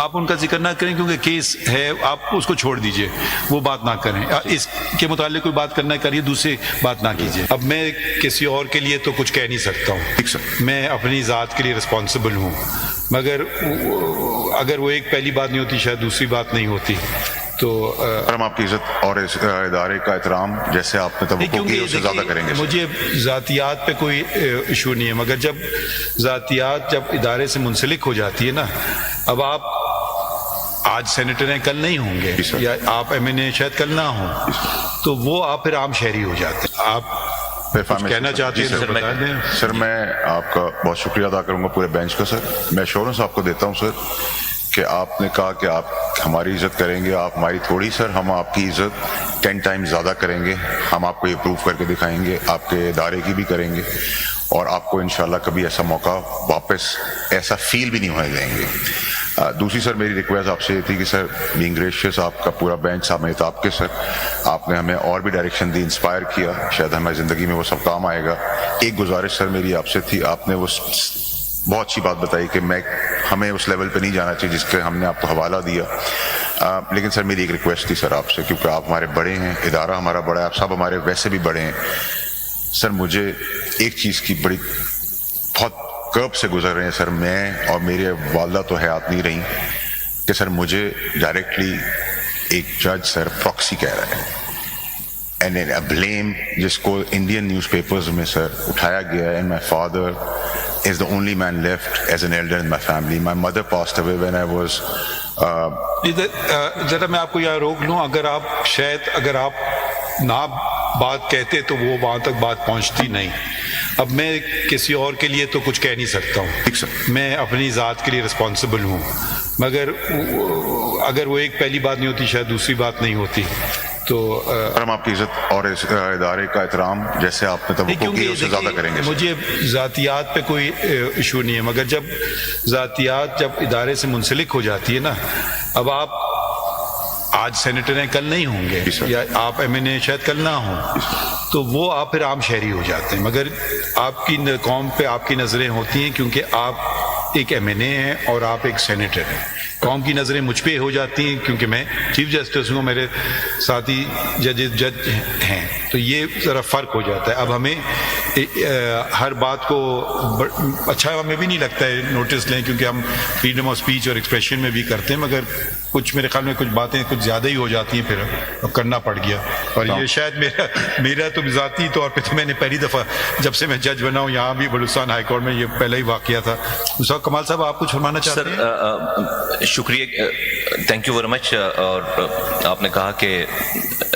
آپ ان کا ذکر نہ کریں کیونکہ کیس ہے، آپ اس کو چھوڑ دیجئے، وہ بات نہ کریں. اس کے متعلق کوئی بات کرنا کریے، دوسری بات نہ کیجیے. اب میں کسی اور کے لیے تو کچھ کہہ نہیں سکتا ہوں، میں اپنی ذات کے لیے رسپانسبل ہوں، مگر اگر وہ ایک پہلی بات نہیں ہوتی شاید دوسری بات نہیں ہوتی. تو ہم آپ کی عزت اور اس ادارے کا احترام جیسے آپ نے توقع کی اس سے زیادہ کریں گے. مجھے ذاتیات پہ کوئی ایشو نہیں ہے، مگر جب ذاتیات جب ادارے سے منسلک ہو جاتی ہے نا، اب آپ آج سینیٹر ہیں کل نہیں ہوں گے، یا آپ ایم این اے شاید کل نہ ہوں، تو وہ آپ پھر عام شہری ہو جاتے ہیں. آپ کہنا چاہتے ہیں سر بتا دیں. سر میں آپ کا بہت شکریہ ادا کروں گا پورے بینچ کا. سر میں ایشورنس آپ کو دیتا ہوں سر کہ آپ نے کہا کہ آپ ہماری عزت کریں گے، آپ ہماری تھوڑی. سر ہم آپ کی عزت 10 ٹائم زیادہ کریں گے، ہم آپ کو یہ پروف کر کے دکھائیں گے، آپ کے ادارے کی بھی کریں گے، اور آپ کو انشاءاللہ کبھی ایسا موقع واپس ایسا فیل بھی نہیں ہونے دیں گے. دوسری سر میری ریکویسٹ آپ سے یہ تھی کہ سر بینگ گریشیس آپ کا پورا بینچ سمیت آپ کے سر، آپ نے ہمیں اور بھی ڈائریکشن دی، انسپائر کیا، شاید ہماری زندگی میں وہ سب کام آئے گا. ایک گزارش سر میری آپ سے تھی، آپ نے وہ بہت اچھی بات بتائی کہ ہمیں اس لیول پہ نہیں جانا چاہیے جس کے ہم نے آپ کو حوالہ دیا، لیکن سر میری ایک ریکویسٹ تھی سر آپ سے، کیونکہ آپ ہمارے بڑے ہیں، ادارہ ہمارا بڑا ہے، آپ سب ہمارے ویسے بھی بڑے ہیں. سر مجھے ایک چیز کی بڑی بہت کرب سے گزر رہے ہیں سر، میں اور میرے والدہ تو حیات نہیں رہی، کہ سر مجھے ڈائریکٹلی ایک جج سر پراکسی کہہ رہا ہے، اینڈ بلیم جس کو انڈین نیوز پیپرز میں سر اٹھایا گیا ہے. And my father is the only man left as an elder in my family. My mother passed away when I was ذرا میں آپ کو یہاں روک لوں. اگر آپ نہ بات کہتے تو وہ وہاں تک بات پہنچتی نہیں. اب میں کسی اور کے لیے تو کچھ کہہ نہیں سکتا ہوں، میں اپنی ذات کے لیے رسپانسبل ہوں، مگر اگر وہ ایک پہلی بات نہیں ہوتی شاید دوسری بات نہیں ہوتی. تو ہم آپ کی عزت اور اس ادارے کا احترام جیسے آپ نے توقع کی اس سے زیادہ کریں گے. مجھے ذاتیات پہ کوئی ایشو نہیں ہے، مگر جب ذاتیات جب ادارے سے منسلک ہو جاتی ہے نا، اب آپ آج سینیٹر ہیں کل نہیں ہوں گے، یا آپ ایم این اے شاید کل نہ ہوں، تو وہ آپ پھر عام شہری ہو جاتے ہیں. مگر آپ کی قوم پہ آپ کی نظریں ہوتی ہیں کیونکہ آپ ایک ایم این اے ہیں اور آپ ایک سینیٹر ہیں. قوم کی نظریں مجھ پہ ہو جاتی ہیں کیونکہ میں چیف جسٹس ہوں، میرے ساتھی جج ہیں، تو یہ ذرا فرق ہو جاتا ہے. اب ہمیں ہر بات کو اچھا ہمیں بھی نہیں لگتا ہے نوٹس لیں، کیونکہ ہم فریڈم آف اسپیچ اور ایکسپریشن میں بھی کرتے ہیں، مگر کچھ میرے خیال میں کچھ باتیں کچھ زیادہ ہی ہو جاتی ہیں، پھر اب کرنا پڑ گیا. اور یہ شاید میرا تو ذاتی طور پہ تو میں نے پہلی دفعہ جب سے میں جج بنا ہوں یہاں بھی بلوچستان ہائی کورٹ میں، یہ پہلا ہی واقعہ تھا. کمال صاحب آپ کچھ فرمانا چاہتے ہیں؟ شکریہ، تھینک یو ویری مچ. اور آپ نے کہا کہ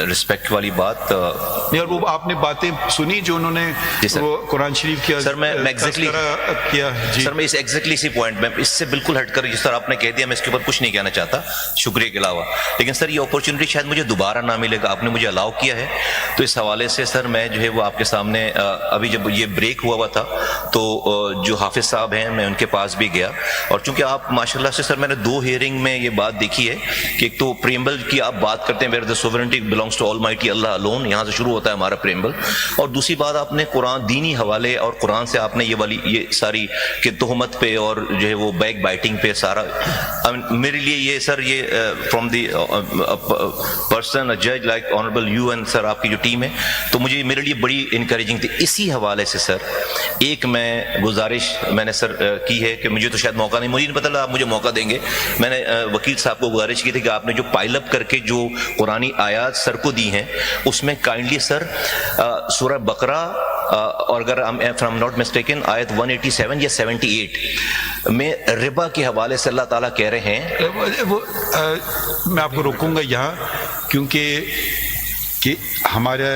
رسپیکٹ والی بات، اور وہ آپ نے باتیں سنی جو انہوں نے وہ قرآن شریف کیا سر، میں اس ایگزیکٹلی اسی پوائنٹ میں اس سے بالکل ہٹ کر جس طرح آپ نے کہہ دیا میں اس کے اوپر کچھ نہیں کہنا چاہتا شکریہ کے علاوہ. لیکن سر یہ اپورچونٹی شاید مجھے دوبارہ نہ ملے گا، آپ نے مجھے الاؤ کیا ہے، تو اس حوالے سے سر میں جو ہے وہ آپ کے سامنے ابھی جب یہ بریک ہوا تھا تو جو حافظ صاحب ہیں میں ان کے پاس بھی گیا، اور چونکہ آپ ماشاء اللہ سے سر میں نے 2 ہیئرنگ میں یہ بات دیکھی ہے کہ ایک تو پریمبل کی آپ بات کرتے ہیں، where the sovereignty belongs to almighty Allah alone, یہاں سے شروع ہوتا ہے ہمارا پریمبل، اور دوسری بات آپ نے قرآن دینی حوالے اور قرآن سے آپ نے یہ ساری کہ تہمت پہ اور جو ہے وہ بیک بائٹنگ پہ سارا، میرے لیے یہ سر یہ فرام دی پرسن جج لائک آنریبل یو اینڈ سر آپ کی جو ٹیم ہے، تو مجھے میرے لیے بڑی انکریجنگ تھی. اسی حوالے سے سر ایک میں گزارش میں نے سر کی ہے کہ مجھے تو شاید موقع نہیں، مجھے نہیں پتا آپ مجھے موقع دیں گے. میں نے وکیل صاحب کو گزارش کی تھی کہ آپ نے جو پائل اپ کر کے جو قرآنی آیات سر کو دی ہیں اس میں کائنڈلی سر سورہ بقرہ اور اگر فرام ناٹ مسٹیکن آیت 187 یا 78 میں ربا کے حوالے سے اللہ تعالیٰ کہہ رہے ہیں. میں آپ کو روکوں گا یہاں کیونکہ کہ ہمارا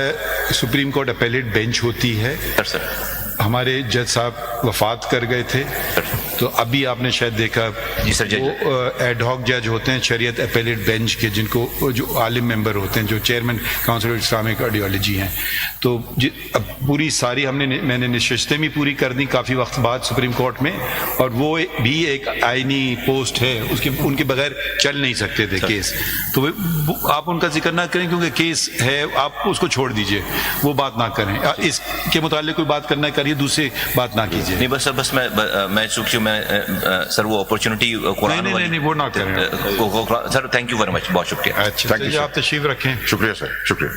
سپریم کورٹ اپیلیٹ بینچ ہوتی ہے، ہمارے جج صاحب وفات کر گئے تھے، تو ابھی آپ نے شاید دیکھا وہ ایڈ ہاک جج ہوتے ہیں شریعت اپیلیٹ بینچ کے، جن کو جو عالم ممبر ہوتے ہیں، جو chairman council of Islamic ideology ہیں. تو اب پوری ساری میں نے نشستیں بھی پوری کر دی کافی وقت بعد سپریم کورٹ میں، اور وہ بھی ایک آئینی پوسٹ ہے، ان کے بغیر چل نہیں سکتے تھے کیس. تو آپ ان کا ذکر نہ کریں کیونکہ کیس ہے، آپ اس کو چھوڑ دیجئے، وہ بات نہ کریں. اس کے متعلق کوئی بات کرنا کریے، دوسری بات نہ کیجیے. نہیں بس میں میں سر وہ اپرچونٹی قرآن نہیں وہ نہ کریں sir thank you very much, بہت شکریہ. اچھا Thank you, چلیے sir. آپ تشریف رکھیں. شکریہ سر، شکریہ.